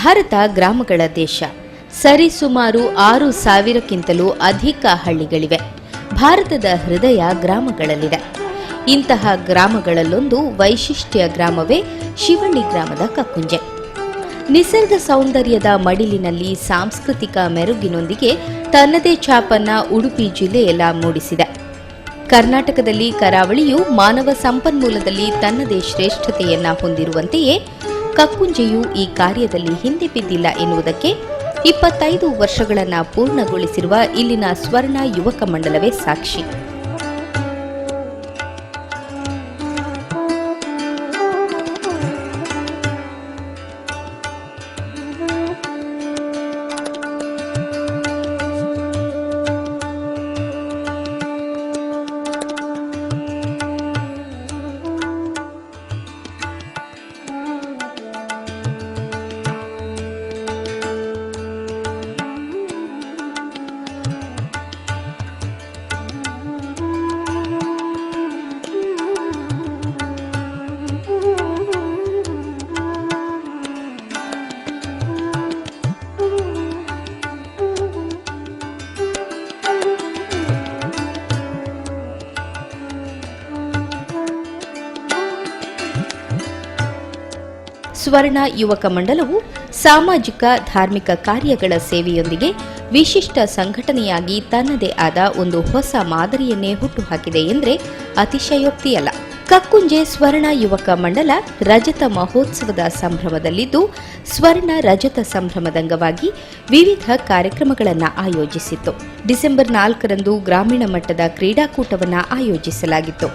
ಭಾರತ ಗ್ರಾಮಗಳ ದೇಶ. ಸರಿಸುಮಾರು 6,000ಕ್ಕಿಂತಲೂ ಅಧಿಕ ಹಳ್ಳಿಗಳಿವೆ. ಭಾರತದ ಹೃದಯ ಗ್ರಾಮಗಳಲ್ಲಿದೆ. ಇಂತಹ ಗ್ರಾಮಗಳಲ್ಲೊಂದು ವೈಶಿಷ್ಟ್ಯ ಗ್ರಾಮವೇ ಶಿವಳ್ಳಿ ಗ್ರಾಮದ ಕಕ್ಕುಂಜೆ. ನಿಸರ್ಗ ಸೌಂದರ್ಯದ ಮಡಿಲಿನಲ್ಲಿ ಸಾಂಸ್ಕೃತಿಕ ಮೆರುಗಿನೊಂದಿಗೆ ತನ್ನದೇ ಛಾಪನ್ನ ಉಡುಪಿ ಜಿಲ್ಲೆಯೆಲ್ಲ ಮೂಡಿಸಿದೆ. ಕರ್ನಾಟಕದಲ್ಲಿ ಕರಾವಳಿಯು ಮಾನವ ಸಂಪನ್ಮೂಲದಲ್ಲಿ ತನ್ನದೇ ಶ್ರೇಷ್ಠತೆಯನ್ನ ಹೊಂದಿರುವಂತೆಯೇ ಕಕ್ಕುಂಜೆಯು ಈ ಕಾರ್ಯದಲ್ಲಿ ಹಿಂದೆ ಬಿದ್ದಿಲ್ಲ ಎನ್ನುವುದಕ್ಕೆ 25 ವರ್ಷಗಳನ್ನು ಪೂರ್ಣಗೊಳಿಸಿರುವ ಇಲ್ಲಿನ ಸ್ವರ್ಣ ಯುವಕ ಮಂಡಲವೇ ಸಾಕ್ಷಿ. ಸ್ವರ್ಣ ಯುವಕ ಮಂಡಲವು ಸಾಮಾಜಿಕ ಧಾರ್ಮಿಕ ಕಾರ್ಯಗಳ ಸೇವೆಯೊಂದಿಗೆ ವಿಶಿಷ್ಟ ಸಂಘಟನೆಯಾಗಿ ತನ್ನದೇ ಆದ ಒಂದು ಹೊಸ ಮಾದರಿಯನ್ನೇ ಹುಟ್ಟುಹಾಕಿದೆ ಎಂದರೆ ಅತಿಶಯೋಕ್ತಿಯಲ್ಲ. ಕಕ್ಕುಂಜೆ ಸ್ವರ್ಣ ಯುವಕ ಮಂಡಲ ರಜತ ಮಹೋತ್ಸವದ ಸಂಭ್ರಮದಲ್ಲಿದ್ದು, ಸ್ವರ್ಣ ರಜತ ಸಂಭ್ರಮದಂಗವಾಗಿ ವಿವಿಧ ಕಾರ್ಯಕ್ರಮಗಳನ್ನು ಆಯೋಜಿಸಿತ್ತು. ಡಿಸೆಂಬರ್ 4ರಂದು ಗ್ರಾಮೀಣ ಮಟ್ಟದ ಕ್ರೀಡಾಕೂಟವನ್ನು ಆಯೋಜಿಸಲಾಗಿತ್ತು.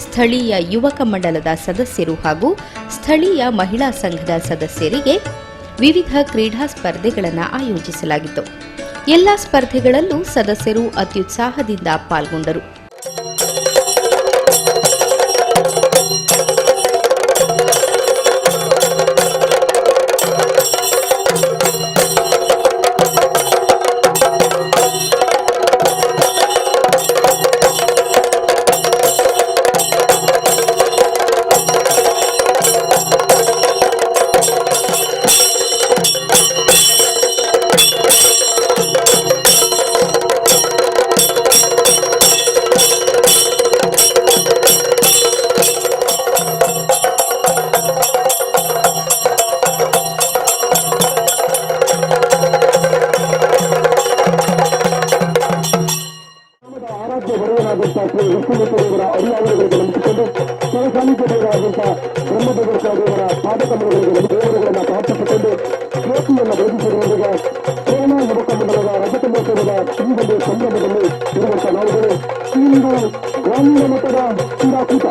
ಸ್ಥಳೀಯ ಯುವಕ ಮಂಡಲದ ಸದಸ್ಯರು ಹಾಗೂ ಸ್ಥಳೀಯ ಮಹಿಳಾ ಸಂಘದ ಸದಸ್ಯರಿಗೆ ವಿವಿಧ ಕ್ರೀಡಾ ಸ್ಪರ್ಧೆಗಳನ್ನು ಆಯೋಜಿಸಲಾಗಿತ್ತು. ಎಲ್ಲ ಸ್ಪರ್ಧೆಗಳಲ್ಲೂ ಸದಸ್ಯರು ಅತ್ಯುತ್ಸಾಹದಿಂದ ಪಾಲ್ಗೊಂಡರು. ವಿಷ್ಣುಮೂರ್ತಿಯವರ ಅಡಿಯಾವರುಗಳಿಗೆ ನಂಬಿಸಿಕೊಂಡು ಶಿವಸಾನ್ನಿಧ್ಯರಾದಂತಹ ಬ್ರಹ್ಮದೇವರ ಪಾದಕಮಲಗಳಿಗೆ ದೇವರುಗಳನ್ನು ಪ್ರಾರ್ಥಿಸಿಕೊಂಡು ಜ್ಯೋತಿಯನ್ನು ಬೋಧಿಸಿರುವುದರಿಂದ ಸ್ವರ್ಣ ಯುವಕ ಮಂಡಲದ ರಜತ ಮಹೋತ್ಸವದ ಈ ಒಂದು ಸಂಭ್ರಮದಲ್ಲಿ ಇರುವಂತಹ ನಾವುಗಳು ಇಂದು ಗ್ರಾಮೀಣ ಮಟ್ಟದ ಕ್ರೀಡಾಕೂಟ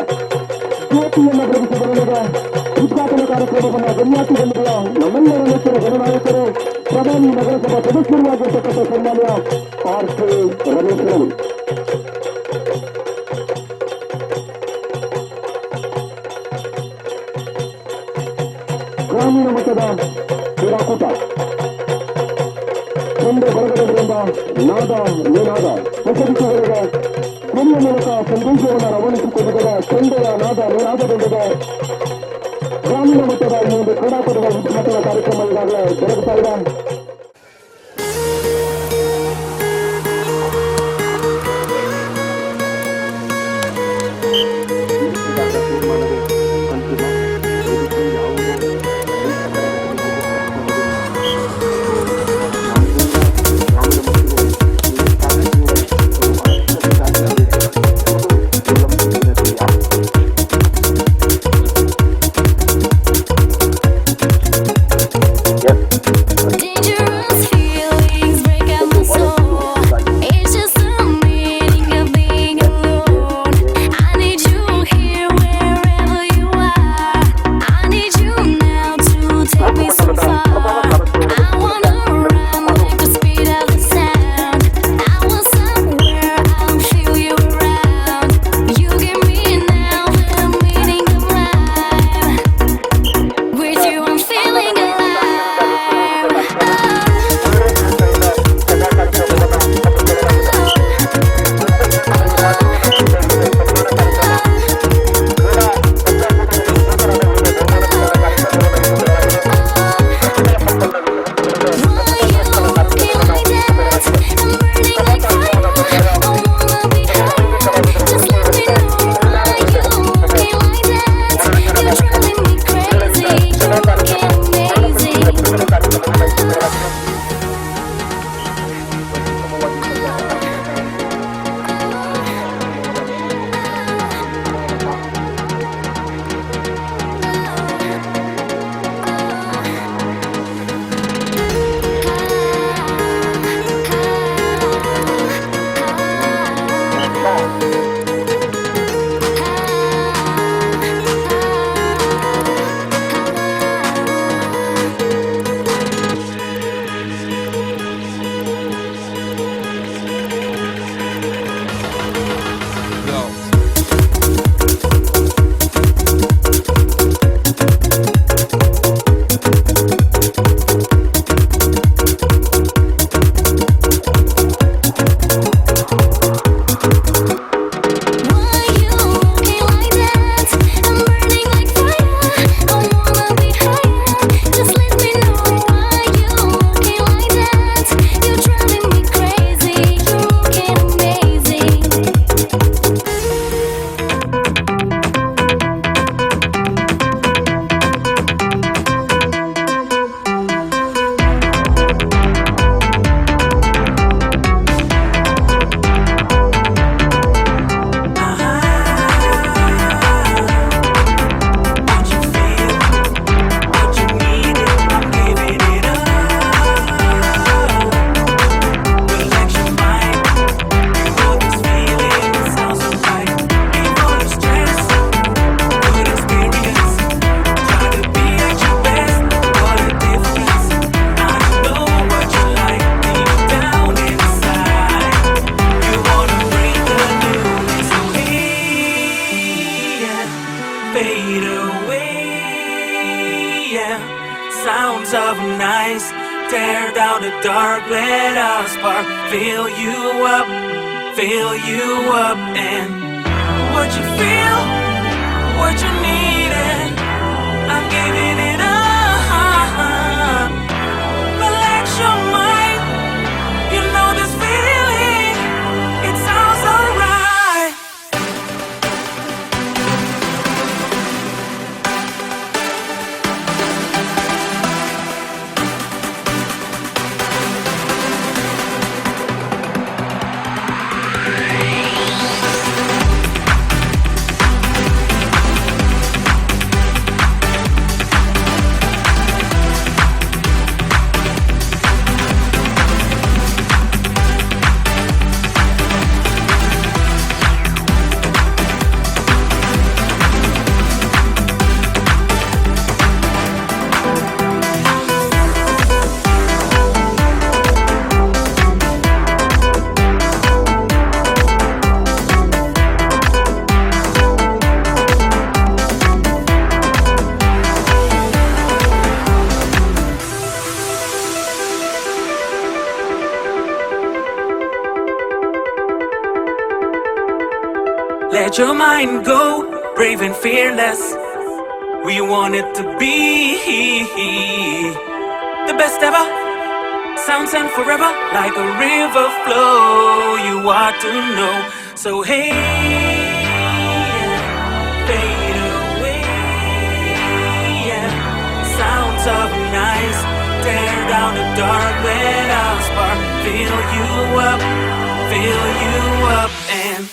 ಜ್ಯೋತಿಯನ್ನು ಬೆಳಗಿಸಿದರಿಂದ ಉದ್ಘಾಟನಾ ಕಾರ್ಯಕ್ರಮವನ್ನು ಗಣ್ಯಾತಿಗೊಂಡಿರುವ ನಮ್ಮೆಲ್ಲರ ನೆಚ್ಚಿನ ಜನನಾಯಕರು ಪ್ರಧಾನಿ ನಗರಸಭಾ ಸದಸ್ಯರಾಗಿರ್ತಕ್ಕಂಥ ಸನ್ಮಾನ್ಯ ಆರ್.ಕೆ. ರಮೇಶ್ ರವರು. ಗ್ರಾಮೀಣ ಮಟ್ಟದ ಕ್ರೀಡಾಕೂಟ ಕೊಂಡೆ ಹೊರಗಡೆಗಳಿಂದ ನಾದ ಏನಾದ ಹೊಸ ದಿಕ್ಕುಗಳಿಗೆ ಧ್ವನಿಯ ಮೂಲಕ ಸಂದೇಶವನ್ನು ರವಾನಿಸಿಕೊಂಡಿದ್ದ ಕೊಂಡೆಯ ನಾದ ನೇನಾದಗೊಂಡಿದೆ. ಗ್ರಾಮೀಣ ಮಟ್ಟದ ಈ ಒಂದು ಕ್ರೀಡಾಕೂಟದ ಉದ್ಘಾಟನಾ ಕಾರ್ಯಕ್ರಮ ಈಗಾಗಲೇ ಜರುಗುತ್ತಾ ಇದೆ. Danger. of nights. Tear down the dark, let us spark. Fill you up, and what you feel, what you need, and I'm giving it up. Relax your mind, you know this feeling, it sounds alright. Let your mind go, brave and fearless. We want it to be the best ever. Sounds and forever, like a river flow. You ought to know. So hey, fade away. Sounds of nights, tear down the dark, let our spark fill you up, and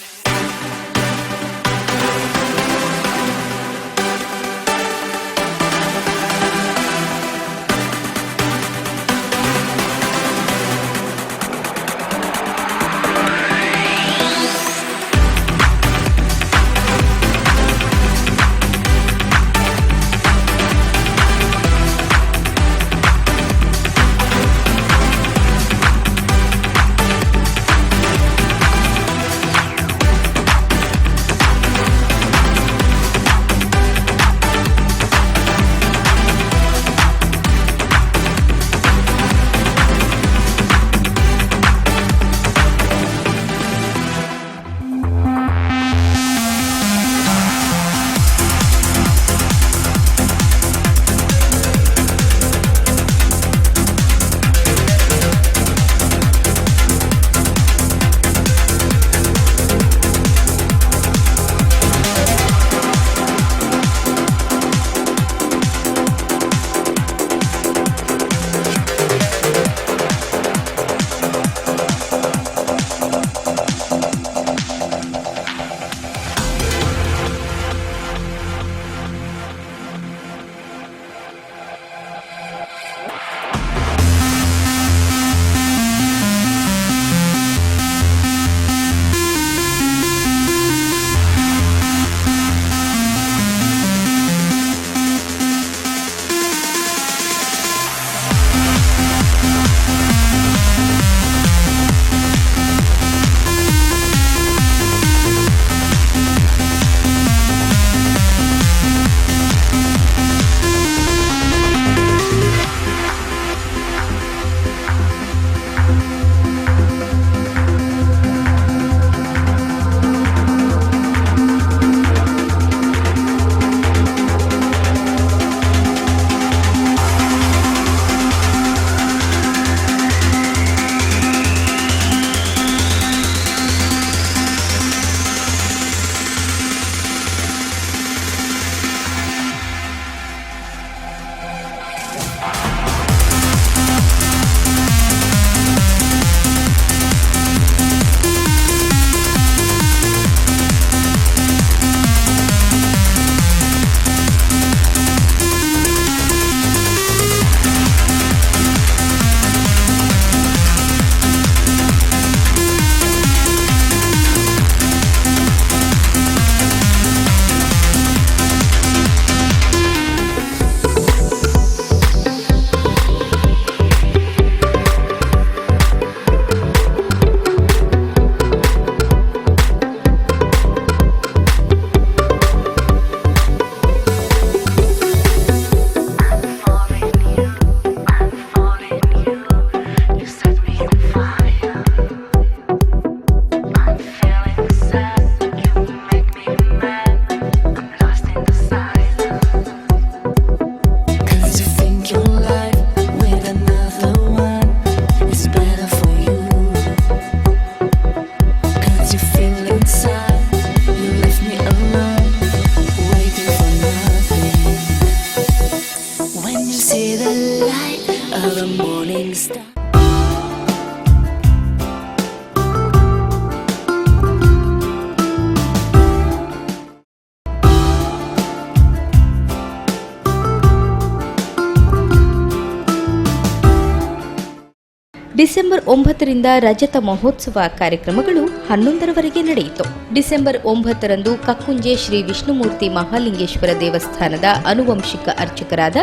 December 9ರಿಂದ ರಜತ ಮಹೋತ್ಸವ ಕಾರ್ಯಕ್ರಮಗಳು 11ರವರೆಗೆ ನಡೆಯಿತು. December 9ರಂದು ಕಕ್ಕುಂಜೆ ಶ್ರೀ ವಿಷ್ಣುಮೂರ್ತಿ ಮಹಾಲಿಂಗೇಶ್ವರ ದೇವಸ್ಥಾನದ ಆನುವಂಶಿಕ ಅರ್ಚಕರಾದ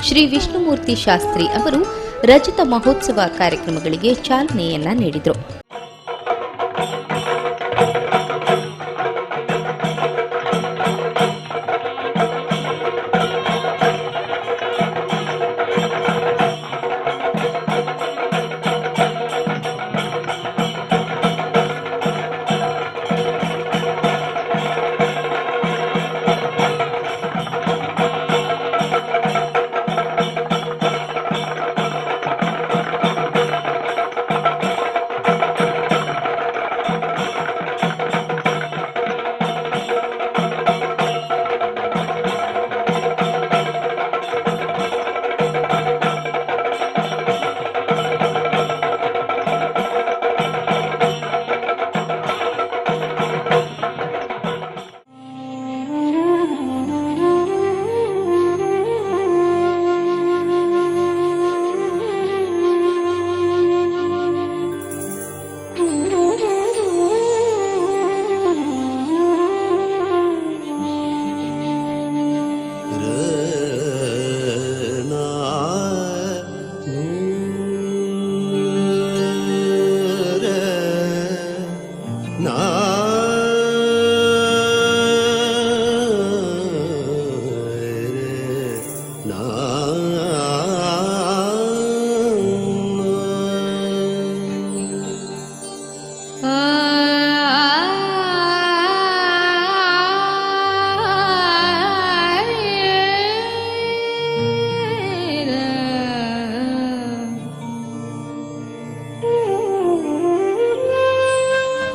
ಶ್ರೀ ವಿಷ್ಣುಮೂರ್ತಿ ಶಾಸ್ತ್ರಿ ಅವರು ರಜತ ಮಹೋತ್ಸವ ಕಾರ್ಯಕ್ರಮಗಳಿಗೆ ಚಾಲನೆಯನ್ನ ನೀಡಿದರು.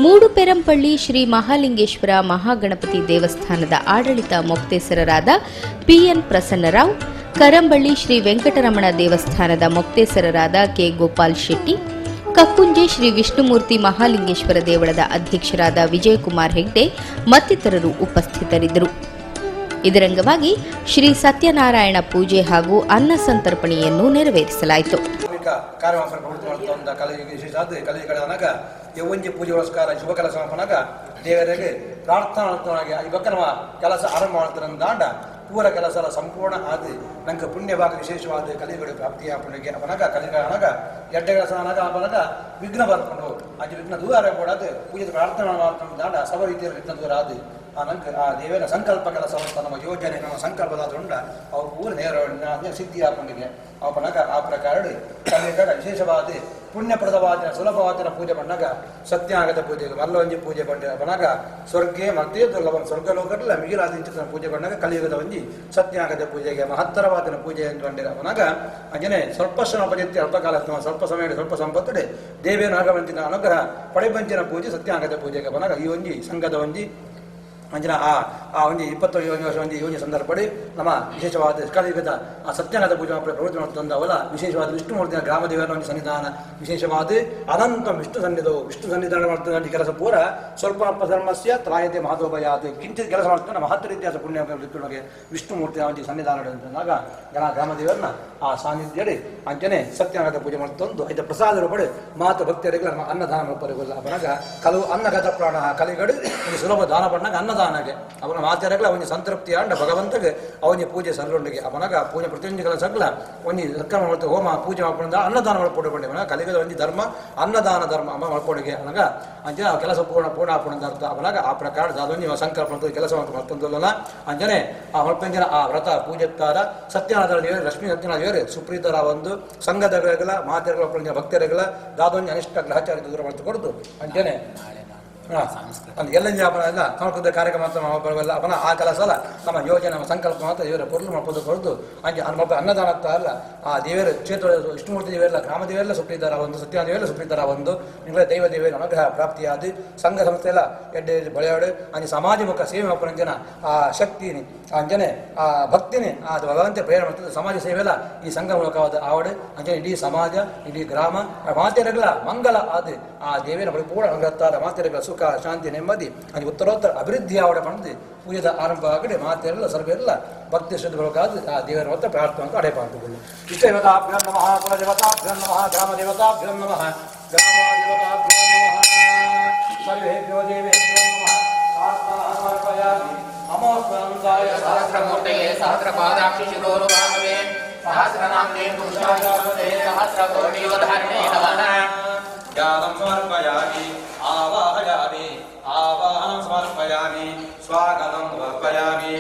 ಮೂಡುಪೆರಂಪಳ್ಳಿ ಶ್ರೀ ಮಹಾಲಿಂಗೇಶ್ವರ ಮಹಾಗಣಪತಿ ದೇವಸ್ಥಾನದ ಆಡಳಿತ ಮೊಕ್ತೇಸರರಾದ ಪಿಎನ್ ಪ್ರಸನ್ನರಾವ್, ಕರಂಬಳ್ಳಿ ಶ್ರೀ ವೆಂಕಟರಮಣ ದೇವಸ್ಥಾನದ ಮೊಕ್ತೇಸರರಾದ ಕೆ ಗೋಪಾಲ್ ಶೆಟ್ಟಿ, ಕಕ್ಕುಂಜೆ ಶ್ರೀ ವಿಷ್ಣುಮೂರ್ತಿ ಮಹಾಲಿಂಗೇಶ್ವರ ದೇವಳದ ಅಧ್ಯಕ್ಷರಾದ ವಿಜಯಕುಮಾರ್ ಹೆಗ್ಡೆ ಮತ್ತಿತರರು ಉಪಸ್ಥಿತರಿದ್ದರು. ಇದರಂಗವಾಗಿ ಶ್ರೀ ಸತ್ಯನಾರಾಯಣ ಪೂಜೆ ಹಾಗೂ ಅನ್ನ ಸಂತರ್ಪಣೆಯನ್ನು ನೆರವೇರಿಸಲಾಯಿತು. ಒಂಜಿ ಪೂಜೆಗೋಸ್ಕರ ಶುಭ ಕೆಲಸ ಮನಗ ದೇವರಿಗೆ ಪ್ರಾರ್ಥನಾರ್ಥವಾಗಿ ಇವಕ್ಕನ ಕೆಲಸ ಆರಂಭ ಮಾಡ್ತಾರಂದಾಂಡ ಪೂರ ಕೆಲಸ ಸಂಪೂರ್ಣ ಆದಿ ನಂಗೆ ಪುಣ್ಯ ಭಾಗ ವಿಶೇಷವಾದ ಕಲಿಗಳು ಪ್ರಾಪ್ತಿಯಾಪಣೆಗೆ ಅವನಗ ಕಲಿಗ ಎಡ್ಡ ಕೆಲಸ ಅನಗ ಅವನಗ ವಿಘ್ನ ಬರ್ಕೊಂಡು ಅದು ವಿಘ್ನ ದೂರ ಕೂಡದು ಪೂಜೆ ಪ್ರಾರ್ಥನಾ ಮಾಡ್ತಾಂಡ ಸವ ರೀತಿಯಲ್ಲಿ ವಿಘ್ನ ದೂರ ಆದಿ ನಂಗೆ ಆ ದೇವರ ಸಂಕಲ್ಪ ಕೆಲಸವಂತ ನಮ್ಮ ಯೋಜನೆ ನಮ್ಮ ಸಂಕಲ್ಪದಾದ್ರಿಂದ ಅವು ಪೂರ ನೇರ ಸಿದ್ಧಿ ಹಾಕೊಂಡಿಗೆ ಅವನಗ ಆ ಪ್ರಕಾರ ಕಲಿಗ ವಿಶೇಷವಾದ ಪುಣ್ಯಪ್ರದವಾದ ಸುಲಭವಾದ ಪೂಜೆ ಬಂದಾಗ ಸತ್ಯಾಗತ ಪೂಜೆಗೆ ಮಲ್ಲವಂಜಿ ಪೂಜೆ ಬಂದ ಬನಾಗ ಸ್ವರ್ಗೆ ಮತ್ತೆ ದುರ್ಲಭ ಸ್ವರ್ಗಲೋಕಲ್ಲ ಮಿಗಿಲಾದ ಪೂಜೆ ಬಂದಾಗ ಕಲಿಯುಗದ ಒಂಜಿ ಸತ್ಯಾಗತ ಪೂಜೆಗೆ ಮಹತ್ತರವಾದ ಪೂಜೆ ಎಂದು ಬಂದಿರ ಬನಾಗ ಅಂಜನೆ ಸ್ವಲ್ಪ ಶ್ರಮ ಪದ್ಧತಿ ಅಲ್ಪಕಾಲ ಸ್ವಲ್ಪ ಸಮಯ ಸ್ವಲ್ಪ ಸಂಪತ್ತಡೆ ದೇವೇನ ಆಗಮಂತಿನ ಅನುಗ್ರಹ ಪಡೆಬಂಚಿನ ಪೂಜೆ ಸತ್ಯಾಗತ ಪೂಜೆಗೆ ಬನಾಗ ಈ ಒಂಜಿ ಸಂಘದ ಒಂಜಿ ಅಂಜನ ಆ ಒಂದು 20 ವರ್ಷ ಒಂದು ಯೋಜನೆ ಸಂದರ್ಭಪಡಿ ನಮ್ಮ ವಿಶೇಷವಾದ ಕಲಿಯುಗದ ಆ ಸತ್ಯಾಗತ ಪೂಜೆ ಪ್ರವೃತ್ತಿ ಮಾಡ್ತಂದ ಅವಲ ವಿಶೇಷವಾದ ವಿಷ್ಣುಮೂರ್ತಿಯ ಗ್ರಾಮದೇವರ ಒಂದು ಸನ್ನಿಧಾನ ವಿಶೇಷವಾದ ಅನಂತ ವಿಷ್ಣು ಸನ್ನಿಧಾನ ಮಾಡ್ತಂದ ಕೆಲಸ ಪೂರ ಸ್ವಲ್ಪ ಧರ್ಮಸ್ಯ ತ್ರಾಯತೆ ಮಹತೋಭಯಾದ ಕಿಂಚಿತ್ ಕೆಲಸ ಮಾಡ್ತಾನೆ ಮಹತ್ವ ಇತಿಹಾಸ ಪುಣ್ಯ ವಿಷ್ಣುಮೂರ್ತಿಯ ಒಂದು ಸನ್ನಿಧಾನದಾಗ ಜನ ಗ್ರಾಮದೇವರನ್ನ ಆ ಸಾನ್ನಿಧ್ಯಡಿ ಅಂಚನೆ ಸತ್ಯಾಗತ ಪೂಜೆ ಮಾಡ್ತಂದು ಐದು ಪ್ರಸಾದ ಪಡೆ ಮಾತು ಭಕ್ತರಿಗೆ ಅನ್ನದಾನ ರೂಪರಿಗೊಲ್ಲ ಅವನಾಗ ಕಲವು ಅನ್ನಗತ ಪ್ರಾಣ ಕಲಿಗಡು ಸುಲಭ ದಾನ ಪಡ್ನಾಗ ಅನ್ನದಾನ ಅವನ ಮಾತಾಡಗಳ ಅವನಿಗೆ ಸಂತೃಪ್ತಿ ಆಂಡ ಭಗವಂತಗೆ ಅವನಿಗೆ ಪೂಜೆ ಸಲ್ಲೊಂಡಿಗೆ ಅವನಾಗ ಪೂಜೆ ಪ್ರತಿಯೊಂದು ಸಗಲ ಒಂದು ಸತ್ಕರ್ಮ ಮಾಡ್ತಾ ಹೋಮ ಪೂಜೆ ಮಾಡ್ಕೊಂಡ ಅನ್ನದಾನ ಮಾಡ್ಕೊಂಡೆ ಅವನ ಕಲಿಗದ ಒಂದು ಧರ್ಮ ಅನ್ನದಾನ ಧರ್ಮ ಅಮ್ಮ ಮಾಡ್ಕೊಂಡಿಗೆ ಅವನಾಗ ಅಂಜನೆ ಕೆಲಸ ಪೂರ್ಣ ಹಾಕೊಂಡ ಅರ್ಥ ಅವನಾಗ ಆ ಪ್ರಕಾರ ಅದೊಂದು ಸಂಕಲ್ಪ ಕೆಲಸ ಮಾಡ್ಕೊಂಡಲ್ಲ ಅಂಜನೆ ಆ ಮಲ್ಪಂಜನ ಆ ವ್ರತ ಪೂಜೆತ್ತಾರ ಸತ್ಯನಾರಾಯಣ ದೇವರು ಲಕ್ಷ್ಮೀ ಸತ್ಯನಾರಾಯಣ ದೇವರು ಸುಪ್ರೀತರ ಒಂದು ಸಂಘದಗಳ ಮಾತೆಗಳ ಭಕ್ತರುಗಳ ದಾದೊಂದು ಅನಿಷ್ಟ ಗ್ರಹಚಾರ ದೂರ ಮಾಡ್ತುಕೊಡ್ದು ಅಂಜನೆ ಎಲ್ಲ ಸಂಸ್ಕೃತ ಕಾರ್ಯಕ್ರಮ ಬರಲ್ಲ ಅವನ ಆ ಕೆಲಸ ಅಲ್ಲ ನಮ್ಮ ಯೋಜನೆ ನಮ್ಮ ಸಂಕಲ್ಪ ಮಾತ್ರ ದೇವರ ಪೊರ್ಲು ಮಾಡ್ಬೋದು ಕೊಡ್ದು ಅಂಜೆ ಅನ್ನದಾನ ಅಲ್ಲ ಆ ದೇವರ ಕ್ಷೇತ್ರ ವಿಷ್ಣುಮೂರ್ತಿ ದೇವರೆಲ್ಲ ಗ್ರಾಮ ದೇವರೆಲ್ಲ ಸುಪ್ರೀತಾರ ಒಂದು ಸತ್ಯ ದೇವರೆಲ್ಲ ಸುಪ್ರೀತಾರ ಒಂದು ನಿಂಗಳ ದೈವ ದೇವರ ಅನುಗ್ರಹ ಪ್ರಾಪ್ತಿಯಾದ ಸಂಘ ಸಂಸ್ಥೆ ಎಲ್ಲ ಎಡ್ಡೆ ಬಳೆಯಾಡು ಅಂಜೆ ಸಮಾಜಮುಖ ಸೇವೆ ಮಾಡ್ಕೊಂಡ ಆ ಶಕ್ತಿನಿ ಅಂಜನೆ ಆ ಭಕ್ತಿನಿ ಅದು ಭಗವಂತ ಪ್ರೇರಣೆ ಮಾಡ್ತದೆ ಸಮಾಜ ಸೇವೆ ಎಲ್ಲ ಈ ಸಂಘ ಮೂಲಕವಾದ ಆವಡೆ ಅಂಜನೆ ಇಡೀ ಸಮಾಜ ಇಡೀ ಗ್ರಾಮ ಮಾತೆರಗಳ ಮಂಗಲ ಆದ ಆ ದೇವಿನ ಪರಿಪೂರ್ಣ ಅಂಗತ್ತಾದ ಮಾತೆರಗಳ ಸುಖ ಸುಖ ಶಾಂತಿ ನೆಮ್ಮದಿ ಅದು ಉತ್ತರೋತ್ತರ ಅಭಿವೃದ್ಧಿ ಆವಡ ಪಡೆದು ಪೂಜೆದ ಆರಂಭ ಆಗಡೆ ಮಾತೆಲ್ಲ ಸರ್ವೆಲ್ಲ ಭಕ್ತಿ ಶ್ರದ್ಧೆಗಳಾದ ಆ ದೇವರ ಹತ್ರ ಪ್ರಾರ್ಥನೆ ಅಂತ ಅಡೆಪಾಂತಗಳು ಇಷ್ಟ ದೇವತಾಭ್ಯೋ ನಮಃ ಕುಲದೇವತಾಭ್ಯೋ ನಮಃ ಗ್ರಾಮ ದೇವತಾಭ್ಯೋ ನಮಃ ಗ್ರಾಮದೇವತಾಭ್ಯೋ ನಮಃ ಸರ್ವೇಭ್ಯೋ ದೇವೇಭ್ಯೋ ನಮಃ ಪ್ರಾರ್ಥನಾ ಸಮರ್ಪಯಾಮಿ ನಮೋಸ್ಮರಂತಾಯ सहस्रमूर्तये सहस्रपादाक्षि शिरोरुभावे सहस्रनाम्ने पुरुषाय वन्दे सहस्रकोटिवधारिणे नमः ज्ञानं समर्पयामि आवाहयामि आवाहनं समर्पयामि स्वागतं समर्पयामि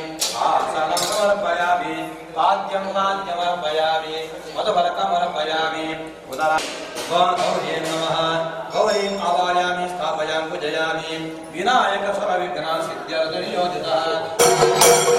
आसनं समर्पयामि पाद्यं समर्पयामि मधुफलकं समर्पयामि उदरा गौरये नमः गौरीम् आवाहयामि स्थापयामि पूजयामि विनायक सर्वविघ्नाः सिद्ध्यर्थं नियोजितः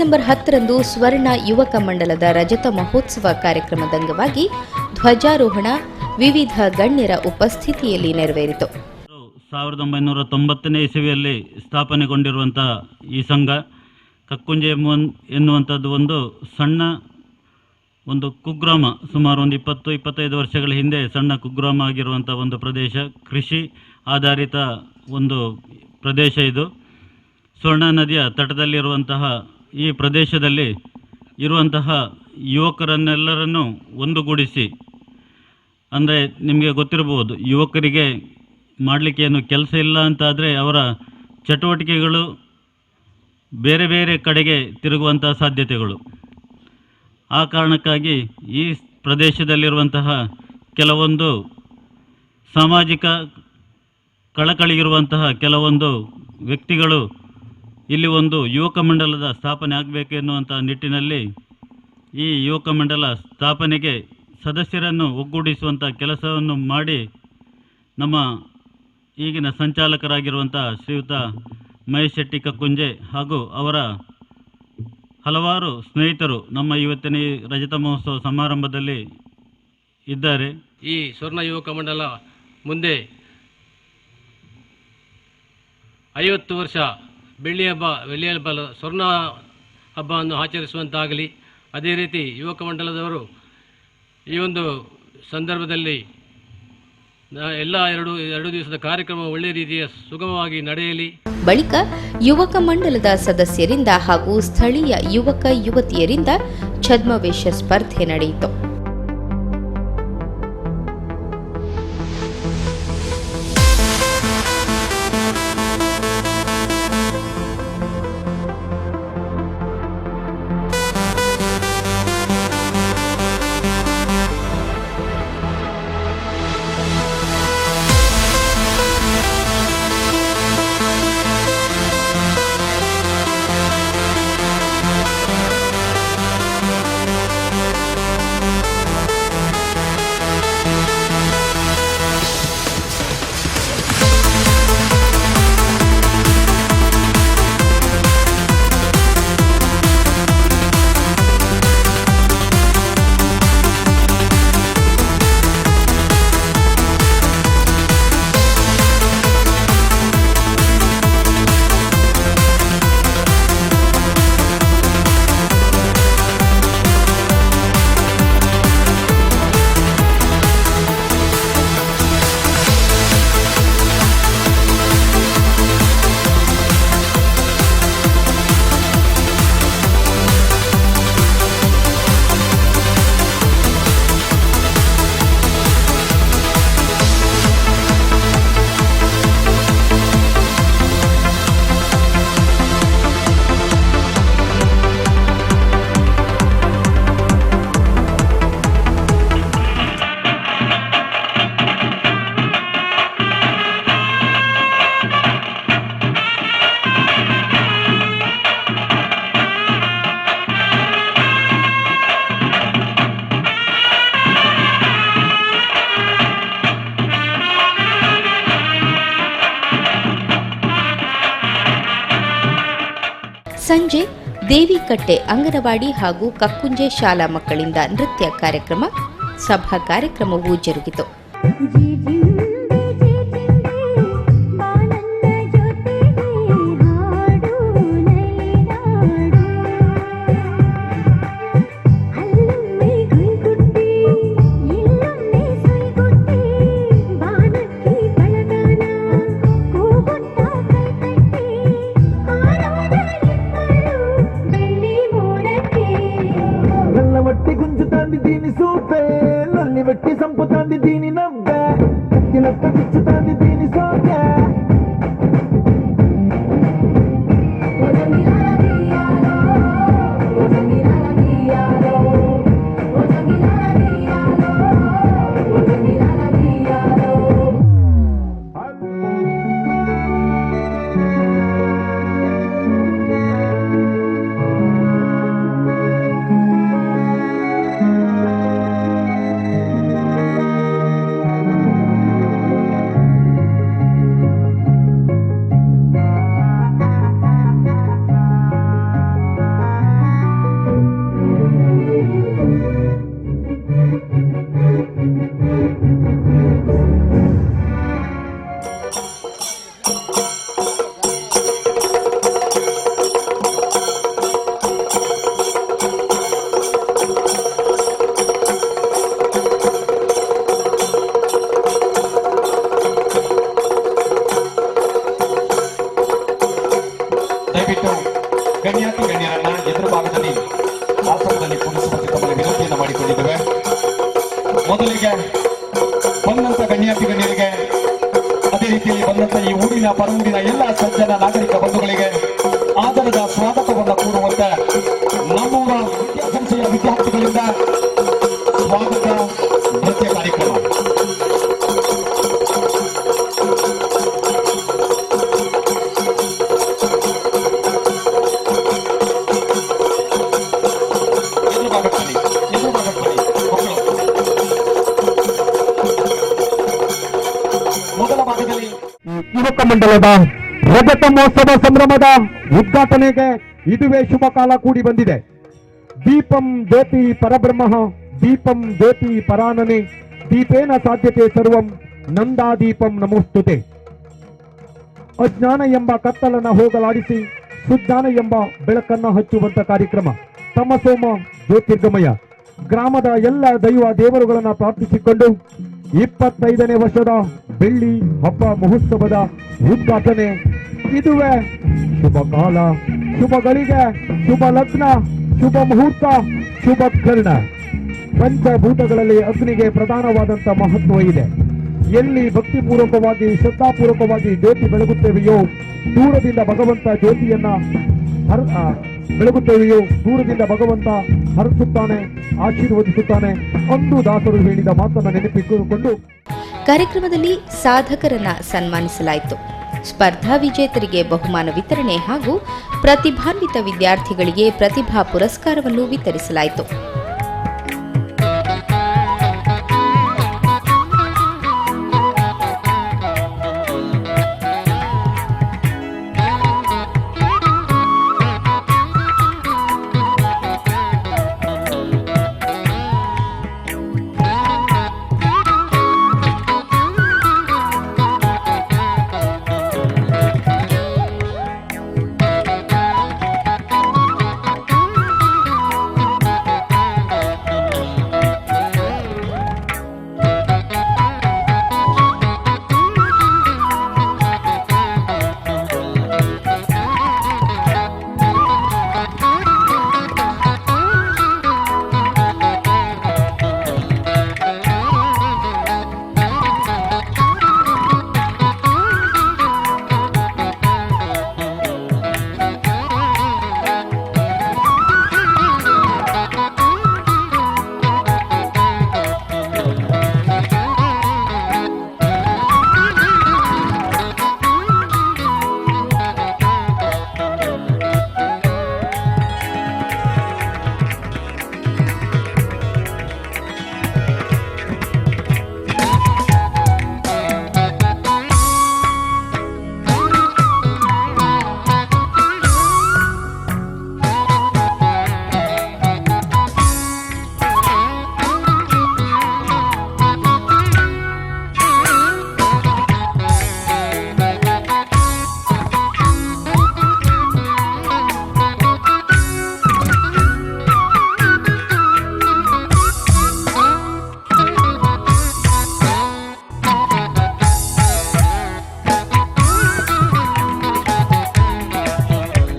ಡಿಸೆಂಬರ್ 10ರಂದು ಸ್ವರ್ಣ ಯುವಕ ಮಂಡಲದ ರಜತ ಮಹೋತ್ಸವ ಕಾರ್ಯಕ್ರಮದ ಅಂಗವಾಗಿ ಧ್ವಜಾರೋಹಣ ವಿವಿಧ ಗಣ್ಯರ ಉಪಸ್ಥಿತಿಯಲ್ಲಿ ನೆರವೇರಿತು. 1990ನೇ ಇಸವಿಯಲ್ಲಿ ಸ್ಥಾಪನೆಗೊಂಡಿರುವಂತಹ ಈ ಸಂಘ ಕಕ್ಕುಂಜೆ ಎನ್ನುವಂಥದ್ದು ಒಂದು ಸಣ್ಣ ಕುಗ್ರಾಮ, ಸುಮಾರು 20-25 ವರ್ಷಗಳ ಹಿಂದೆ ಸಣ್ಣ ಕುಗ್ರಾಮ ಆಗಿರುವಂಥ ಒಂದು ಪ್ರದೇಶ, ಕೃಷಿ ಆಧಾರಿತ ಒಂದು ಪ್ರದೇಶ ಇದು. ಸ್ವರ್ಣ ನದಿಯ ತಟದಲ್ಲಿರುವಂತಹ ಈ ಪ್ರದೇಶದಲ್ಲಿ ಇರುವಂತಹ ಯುವಕರನ್ನೆಲ್ಲರನ್ನು ಒಂದುಗೂಡಿಸಿ, ಅಂದರೆ ನಿಮಗೆ ಗೊತ್ತಿರಬಹುದು, ಯುವಕರಿಗೆ ಮಾಡಲಿಕ್ಕೆ ಏನು ಕೆಲಸ ಇಲ್ಲ ಅಂತಾದರೆ ಅವರ ಚಟುವಟಿಕೆಗಳು ಬೇರೆ ಬೇರೆ ಕಡೆಗೆ ತಿರುಗುವಂಥ ಸಾಧ್ಯತೆಗಳು. ಆ ಕಾರಣಕ್ಕಾಗಿ ಈ ಪ್ರದೇಶದಲ್ಲಿರುವಂತಹ ಕೆಲವೊಂದು ಸಾಮಾಜಿಕ ಕಳಕಳಿಗಿರುವಂತಹ ಕೆಲವೊಂದು ವ್ಯಕ್ತಿಗಳು ಇಲ್ಲಿ ಒಂದು ಯುವಕ ಮಂಡಲದ ಸ್ಥಾಪನೆ ಆಗಬೇಕು ಎನ್ನುವಂಥ ನಿಟ್ಟಿನಲ್ಲಿ ಈ ಯುವಕ ಮಂಡಲ ಸ್ಥಾಪನೆಗೆ ಸದಸ್ಯರನ್ನು ಒಗ್ಗೂಡಿಸುವಂಥ ಕೆಲಸವನ್ನು ಮಾಡಿ ನಮ್ಮ ಈಗಿನ ಸಂಚಾಲಕರಾಗಿರುವಂಥ ಶ್ರೀಯುತ ಮಹೇಶ್ ಶೆಟ್ಟಿ ಕಕ್ಕುಂಜೆ ಹಾಗೂ ಅವರ ಹಲವಾರು ಸ್ನೇಹಿತರು ನಮ್ಮ ಇವತ್ತಿನ ಈ ರಜತ ಮಹೋತ್ಸವ ಸಮಾರಂಭದಲ್ಲಿ ಇದ್ದಾರೆ. ಈ ಸ್ವರ್ಣ ಯುವಕ ಮಂಡಲ ಮುಂದೆ 50 ವರ್ಷ ಬೆಳ್ಳಿ ಹಬ್ಬ ಸ್ವರ್ಣ ಹಬ್ಬವನ್ನು ಆಚರಿಸುವಂತಾಗಲಿ. ಅದೇ ರೀತಿ ಯುವಕ ಮಂಡಲದವರು ಈ ಒಂದು ಸಂದರ್ಭದಲ್ಲಿ ಎಲ್ಲ ಎರಡು ದಿವಸದ ಕಾರ್ಯಕ್ರಮ ಒಳ್ಳೆಯ ರೀತಿಯ ಸುಗಮವಾಗಿ ನಡೆಯಲಿ. ಬಳಿಕ ಯುವಕ ಮಂಡಲದ ಸದಸ್ಯರಿಂದ ಹಾಗೂ ಸ್ಥಳೀಯ ಯುವಕ ಯುವತಿಯರಿಂದ ಛದ್ಮವೇಷ ಸ್ಪರ್ಧೆ ನಡೆಯಿತು. ಸಂಜೆ ದೇವಿಕಟ್ಟೆ ಅಂಗನವಾಡಿ ಹಾಗೂ ಕಕ್ಕುಂಜೆ ಶಾಲಾ ಮಕ್ಕಳಿಂದ ನೃತ್ಯ ಕಾರ್ಯಕ್ರಮ, ಸಭಾ ಕಾರ್ಯಕ್ರಮವೂ ಜರುಗಿತು. ದಯವಿಟ್ಟು ಗಣ್ಯಾತಿ ಗಣ್ಯರನ್ನ ಎದುರು ಭಾಗದಲ್ಲಿ ಆಸನದಲ್ಲಿ ಕೂರಿಸುವಂತೆ ತಮ್ಮಲ್ಲಿ ವಿನಂತಿಯನ್ನು ಮಾಡಿಕೊಂಡಿದ್ದೇವೆ. ಮೊದಲಿಗೆ ಬಂದಂತ ಗಣ್ಯಾತಿ ಗಣ್ಯರಿಗೆ, ಅದೇ ರೀತಿಯಲ್ಲಿ ಬಂದಂತ ಈ ಊರಿನ ಪರವೂರಿನ ಎಲ್ಲ ಸಜ್ಜನ ನಾಗರಿಕ ಬಂಧುಗಳಿಗೆ ಆದರದ ಸ್ವಾಗತವನ್ನು ಕೋರುವಂತೆ ನಮ್ಮೂರ ವಿದ್ಯಾಸಂಸ್ಥೆಯ ವಿದ್ಯಾರ್ಥಿಗಳಿಂದ ಸ್ವಾಗತ ನೃತ್ಯ ಕಾರ್ಯಕ್ರಮ. ಮೊದಲ ಭಾಗದಲ್ಲಿ ಯುವಕ ಮಂಡಲದ ರಜತ ಮಹೋತ್ಸವ ಸಂಭ್ರಮದ ಉದ್ಘಾಟನೆಗೆ ಇದುವೇ ಶುಭ ಕಾಲ ಕೂಡಿ ಬಂದಿದೆ. ದೀಪಂ ಜ್ಯೋತಿ ಪರಬ್ರಹ್ಮ ದೀಪಂ ಜ್ಯೋತಿ ಪರಾನನೆ ದೀಪೇನ ಸಾಧ್ಯತೆ ಸರ್ವಂ ನಂದಾದೀಪಂ ನಮೋಸ್ತುತೆ. ಅಜ್ಞಾನ ಎಂಬ ಕತ್ತಲನ್ನ ಹೋಗಲಾಡಿಸಿ ಸುಜ್ಞಾನ ಎಂಬ ಬೆಳಕನ್ನ ಹಚ್ಚುವಂತ ಕಾರ್ಯಕ್ರಮ ತಮಸೋಮ ಜ್ಯೋತಿರ್ಗಮಯ. ಗ್ರಾಮದ ಎಲ್ಲ ದೈವ ದೇವರುಗಳನ್ನ ಪ್ರಾರ್ಥಿಸಿಕೊಂಡು 25ನೇ ವರ್ಷದ ಬೆಳ್ಳಿ ಹಬ್ಬ ಮಹೋತ್ಸವದ ಉದ್ಘಾಟನೆ. ಇದುವೇ ಶುಭ ಕಾಲ, ಶುಭ ಗಳಿಗೆ, ಶುಭ ಲಗ್ನ, ಶುಭ ಮುಹೂರ್ತ, ಶುಭ ಕರ್ಣ. ಪಂಚಭೂತಗಳಲ್ಲಿ ಅಗ್ನಿಗೆ ಪ್ರಧಾನವಾದಂತ ಮಹತ್ವ ಇದೆ. ಎಲ್ಲಿ ಭಕ್ತಿಪೂರ್ವಕವಾಗಿ ಶ್ರದ್ಧಾಪೂರ್ವಕವಾಗಿ ಜ್ಯೋತಿ ಬೆಳಗುತ್ತೇವೆಯೋ ದೂರದಿಂದ ಭಗವಂತ ಜ್ಯೋತಿಯನ್ನ ಬೆಳಗುತ್ತೇವೆಯೋ ದೂರದಿಂದ ಭಗವಂತ ಹರಿಸುತ್ತಾನೆ, ಆಶೀರ್ವದಿಸುತ್ತಾನೆ. ಅಂದು ದಾಸರು ಹೇಳಿದ ಮಾತನ್ನು ನೆನಪಿಸಿಕೊಂಡು ಕಾರ್ಯಕ್ರಮದಲ್ಲಿ ಸಾಧಕರನ್ನ ಸನ್ಮಾನಿಸಲಾಯಿತು. ಸ್ಪರ್ಧಾ ವಿಜೇತರಿಗೆ ಬಹುಮಾನ ವಿತರಣೆ ಹಾಗೂ ಪ್ರತಿಭಾನ್ವಿತ ವಿದ್ಯಾರ್ಥಿಗಳಿಗೆ ಪ್ರತಿಭಾ ಪುರಸ್ಕಾರವನ್ನು ವಿತರಿಸಲಾಯಿತು.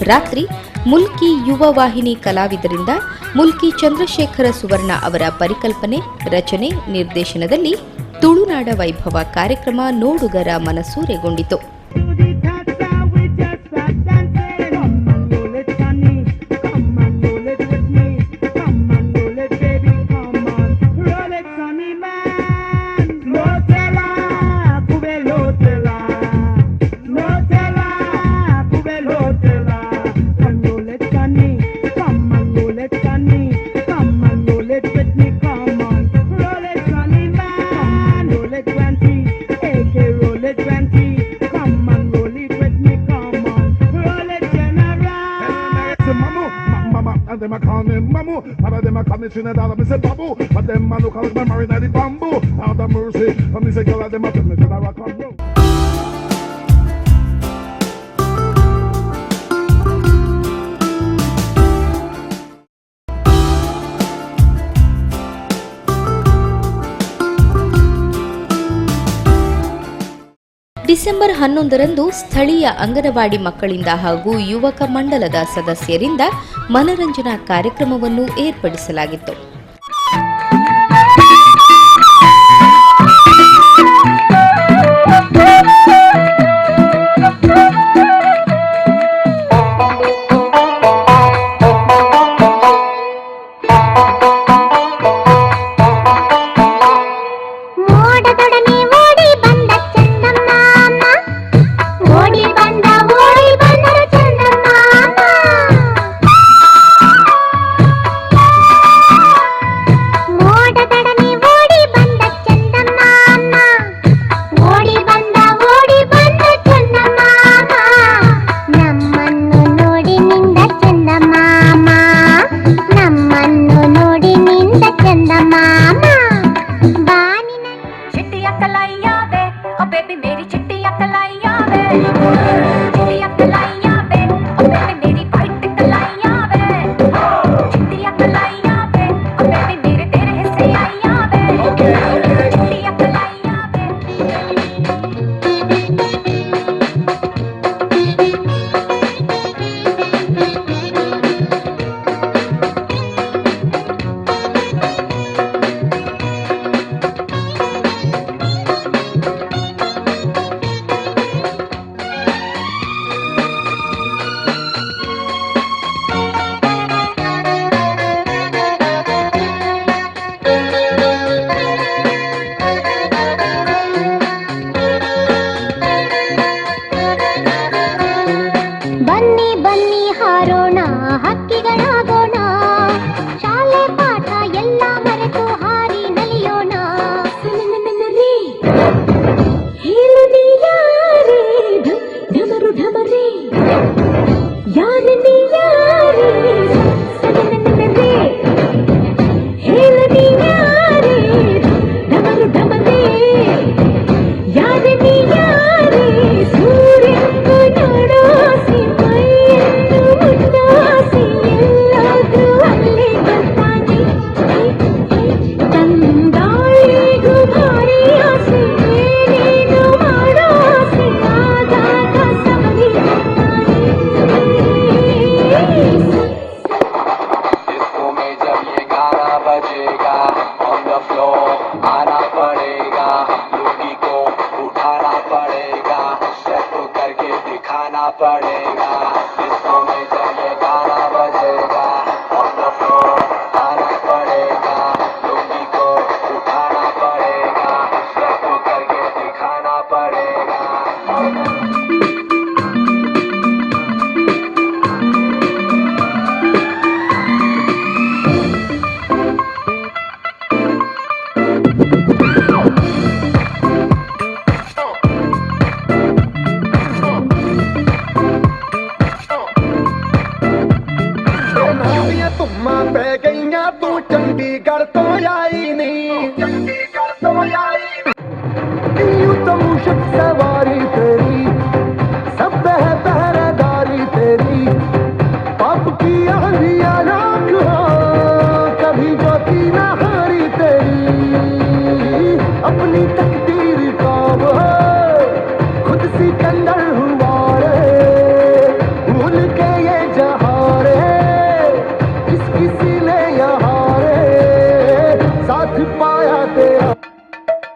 ರಾತ್ರಿ ಮುಲ್ಕಿ ಯುವ ವಾಹಿನಿ ಕಲಾವಿದರಿಂದ ಮುಲ್ಕಿ ಚಂದ್ರಶೇಖರ ಸುವರ್ಣ ಅವರ ಪರಿಕಲ್ಪನೆ, ರಚನೆ, ನಿರ್ದೇಶನದಲ್ಲಿ ತುಳುನಾಡ ವೈಭವ ಕಾರ್ಯಕ್ರಮ ನೋಡುಗರ ಮನಸೂರೆಗೊಂಡಿತು. Them a call me Mamu, one of them a call me Trinidad. I said Babu, but them man who call me married the bamboo. Out of mercy, for me say girl them a tell me that I rock and roll. December 11ರಂದು ಸ್ಥಳೀಯ ಅಂಗನವಾಡಿ ಮಕ್ಕಳಿಂದ ಹಾಗೂ ಯುವಕ ಮಂಡಲದ ಸದಸ್ಯರಿಂದ ಮನರಂಜನಾ ಕಾರ್ಯಕ್ರಮವನ್ನು ಏರ್ಪಡಿಸಲಾಗಿತ್ತು.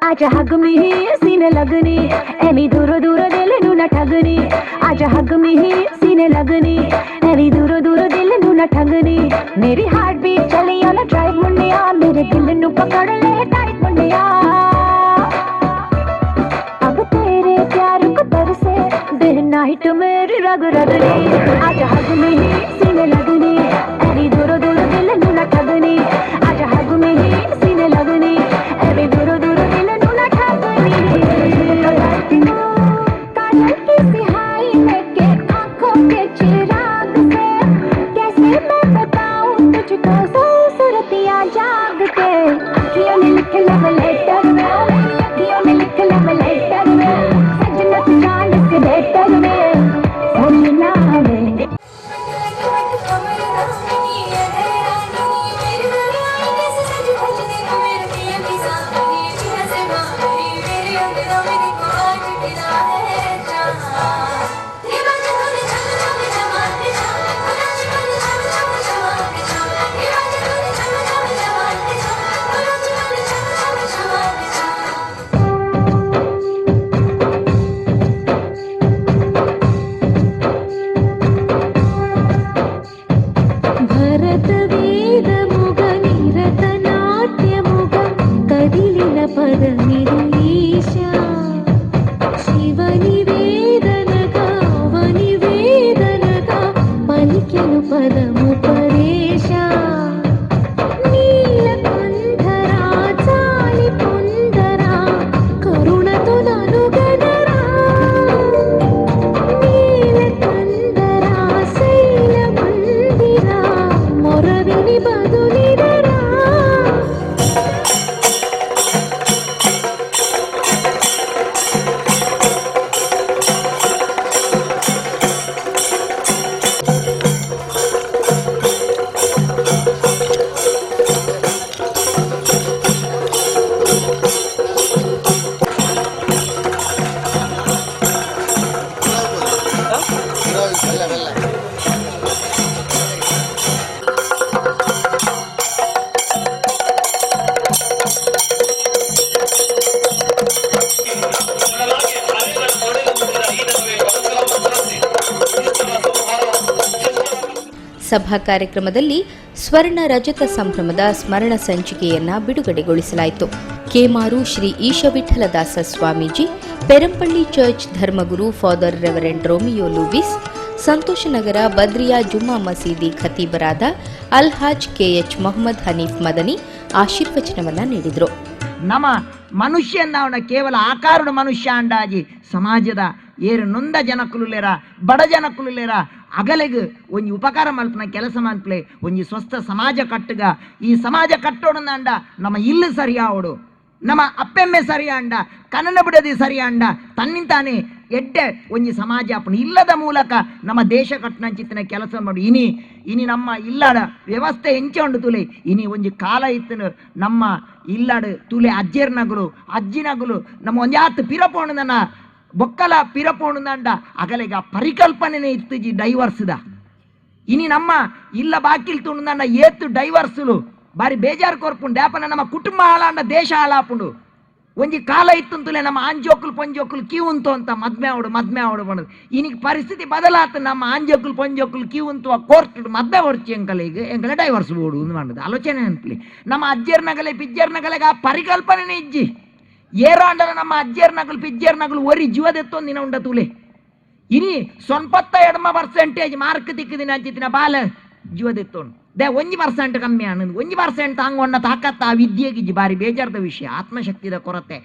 आजा हग में ही सीने लगनी एनी दूरो दूरो दिल नू न ठगनी आजा हग में ही सीने लगनी एनी दूरो दूरो दिल नू न ठगनी मेरी हार्ट बीट चली ना ड्राइव मुंडिया मेरे दिल नू पकड़ ले टाइट मुंडिया अब तेरे प्यार को तरसे दिन नाइट मेरी रग रगनी आजा हग में ही सीने लगनी एनी दूरो दूरो दिल नू न ठगनी आजा हग में ही सीने लगनी एनी दूरो दूरो दिल नू न ठगनी काजल की सिहाई लेके आंखों के चिराग से कैसे मैं बताऊं तुझको सूरतियां जाग के ಸಭಾ ಕಾರ್ಯಕ್ರಮದಲ್ಲಿ ಸ್ವರ್ಣ ರಜತ ಸಂಭ್ರಮದ ಸ್ಮರಣ ಸಂಚಿಕೆಯನ್ನ ಬಿಡುಗಡೆಗೊಳಿಸಲಾಯಿತು. ಕೇಮಾರು ಶ್ರೀ ಈಶವಿಠಲದಾಸ ಸ್ವಾಮೀಜಿ, ಪೆರಂಪಳ್ಳಿ ಚರ್ಚ್ ಧರ್ಮಗುರು father reverend Romeo Lewis, Santhoshnagar Badriya Jumma Masjid ಖತೀಬರಾದ ಅಲ್ಹಾಜ್ ಕೆಎಚ್ ಮೊಹಮ್ಮದ್ ಹನೀಫ್ ಮದನಿ ಆಶೀರ್ವಚನವನ್ನ ನೀಡಿದರು. ನಮ್ಮ ಮನುಷ್ಯನ ಕೇವಲ ಆಕಾರದ ಮನುಷ್ಯ ಅಂಡಾಜಿ ಸಮಾಜದ ಏರು ನೊಂದ ಜನಕ್ಕುಲೇರ ಬಡ ಜನಕ್ಕುಲೇರ ಅಗಲೆಗ್ ಒಂಜಿ ಉಪಕಾರ ಮಲ್ಪನ ಕೆಲಸ ಮಲ್ಪಲೆ ಒಂಜಿ ಸ್ವಸ್ಥ ಸಮಾಜ ಕಟ್ಟುಗ ಈ ಸಮಾಜ ಕಟ್ಟೋಡಂದ ನಮ್ಮ ಇಲ್ಲು ಸರಿಯಾವಡು ನಮ್ಮ ಅಪ್ಪೆಮ್ಮೆ ಸರಿಯಾಂಡ ಕನ್ನಡ ಬಿಡದಿ ಸರಿಯಾಂಡ ತನ್ನಿಂತಾನೆ ಎಡ್ಡೆ ಒಂಜಿ ಸಮಾಜ ಅಪ್ಪನ ಇಲ್ಲದ ಮೂಲಕ ನಮ್ಮ ದೇಶ ಕಟ್ಟನಂಚಿತ್ತಿನ ಕೆಲಸ ಮಾಡಿ ಇನಿ ನಮ್ಮ ಇಲ್ಲಡ ವ್ಯವಸ್ಥೆ ಹೆಂಚೆ ಉಂಡು ತುಲೆ ಇನಿ ಒಂಜಿ ಕಾಲ ಇತ್ತು ನಮ್ಮ ಇಲ್ಲಡು ತುಲೆ ಅಜ್ಜಿರ್ನಗಳು ಅಜ್ಜಿನಗಳು ನಮ್ಮ ಒಂಜಾತ್ ಪಿರಪೋಣದನ ಬೊಕ್ಕಲ ಪಿರಪೋಣದಂಡ ಅಗಲೆಗ ಪರಿಕಲ್ಪನೆ ಇತ್ತುಜಿ ಡೈವರ್ಸ್ದ ಇನಿ ನಮ್ಮ ಇಲ್ಲ ಬಾಕಿಲ್ ತುಂಡಂಡ ಏತ್ತು ಡೈವರ್ಸ್ಲು ಬಾರಿ ಬೇಜಾರು ಕೊರ್ಪುಂಡು ಯಾಪನ ನಮ್ಮ ಕುಟುಂಬ ಹಾಳಾಂಡ ದೇಶ ಹಾಳಾಪುಂಡು ಒಂಜಿ ಕಾಲ ಇತ್ತಂತಲೇ ನಮ್ಮ ಆಂಜೋಕುಲು ಪಂಜೋಕುಲು ಕ್ಯೂ ಉಂತು ಅಂತ ಮದ್ಮೆ ಅವಡು ಬಂದು ಇನಿಗೆ ಪರಿಸ್ಥಿತಿ ಬದಲಾತ ನಮ್ಮ ಆಂಜೋಕುಲು ಪಂಜೋಕುಲು ಕ್ಯೂ ಉಂತು ಕೋರ್ಟ್ ಮದ್ಮೆ ಹೊಡ್ಚಿ ಎಂಕಲೆ ಡೈವರ್ಸ್ ಬೋಡು ಮಾಡುದು ಆಲೋಚನೆ ಅನ್ಪಲಿ ನಮ್ಮ ಅಜ್ಜರ್ನಗಲೆ ಪಿಜ್ಜರ್ನಗಲೆಗೆ ಆ ಪರಿಕಲ್ಪನೆ ಇಜ್ಜಿ ಏರಾಂಡಲ ನಮ್ಮ ಅಜ್ಜರ್ನಗಲು ಪಿಜ್ಜರ್ನಗಲು ಒರಿ ಜೀವದೆತ್ತೊಂದಿನ ಉಂಡ ತುಲೆ ಇನಿ 92% ಮಾರ್ಕ್ ತಿಕ್ಕಿದಿನ ಅಂಚಿತ್ತಿನ ಬಾಲ ಜೀವದೆತ್ತೊಂಡು 1% ಕಮ್ಮಿ ಅನ್ನೋದು 1% ತಾಂಗೊಂಡ ತಾಕತ್ತ ಆ ವಿದ್ಯೆಗಿಜ್ಜಿ ಬಾರಿ ಬೇಜಾರದ ವಿಷಯ. ಆತ್ಮಶಕ್ತಿದ ಕೊರತೆ,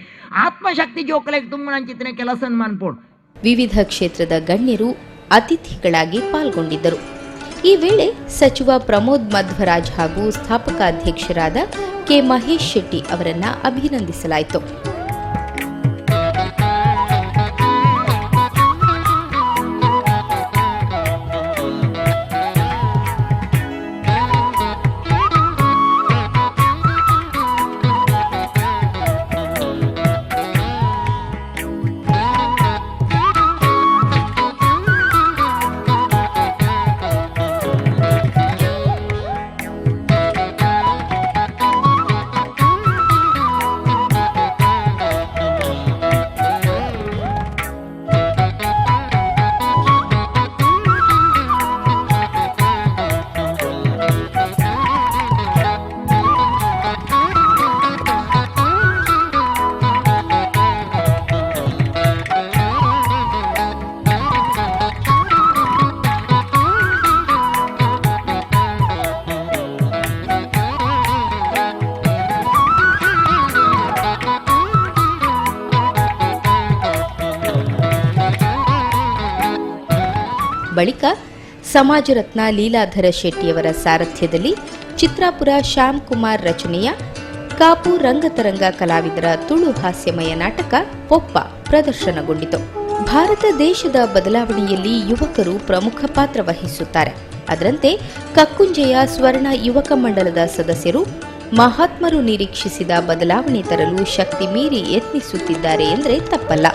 ಆತ್ಮಶಕ್ತಿ ಜೋಕಲೆಗೆ ತುಂಬ ಅಂಚಿತ್ತಿನ ಕೆಲಸ ಅನ್ಪೋಡು. ವಿವಿಧ ಕ್ಷೇತ್ರದ ಗಣ್ಯರು ಅತಿಥಿಗಳಾಗಿ ಪಾಲ್ಗೊಂಡಿದ್ದರು. ಈ ವೇಳೆ ಸಚಿವ ಪ್ರಮೋದ್ ಮಧ್ವರಾಜ್ ಹಾಗೂ ಸ್ಥಾಪಕ ಅಧ್ಯಕ್ಷರಾದ ಕೆ ಮಹೇಶ್ ಶೆಟ್ಟಿ ಅವರನ್ನ ಅಭಿನಂದಿಸಲಾಯಿತು. ಬಳಿಕ ಸಮಾಜ ರತ್ನ ಲೀಲಾಧರ ಶೆಟ್ಟಿಯವರ ಸಾರಥ್ಯದಲ್ಲಿ ಚಿತ್ರಾಪುರ ಶ್ಯಾಮ್ ಕುಮಾರ್ ರಚನೆಯ ಕಾಪು ರಂಗತರಂಗ ಕಲಾವಿದರ ತುಳು ಹಾಸ್ಯಮಯ ನಾಟಕ ಪೊಪ್ಪ ಪ್ರದರ್ಶನಗೊಂಡಿತು. ಭಾರತ ದೇಶದ ಬದಲಾವಣೆಯಲ್ಲಿ ಯುವಕರು ಪ್ರಮುಖ ಪಾತ್ರ ವಹಿಸುತ್ತಾರೆ. ಅದರಂತೆ ಕಕ್ಕುಂಜೆಯ ಸ್ವರ್ಣ ಯುವಕ ಮಂಡಲದ ಸದಸ್ಯರು ಮಹಾತ್ಮರು ನಿರೀಕ್ಷಿಸಿದ ಬದಲಾವಣೆ ತರಲು ಶಕ್ತಿ ಮೀರಿ ಯತ್ನಿಸುತ್ತಿದ್ದಾರೆ ಎಂದರೆ ತಪ್ಪಲ್ಲ.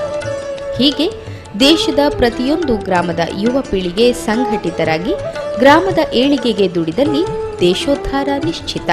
ಹೀಗೆ ದೇಶದ ಪ್ರತಿಯೊಂದು ಗ್ರಾಮದ ಯುವ ಪೀಳಿಗೆ ಸಂಘಟಿತರಾಗಿ ಗ್ರಾಮದ ಏಳಿಗೆಗೆ ದುಡಿದಲ್ಲಿ ದೇಶೋದ್ಧಾರ ನಿಶ್ಚಿತ.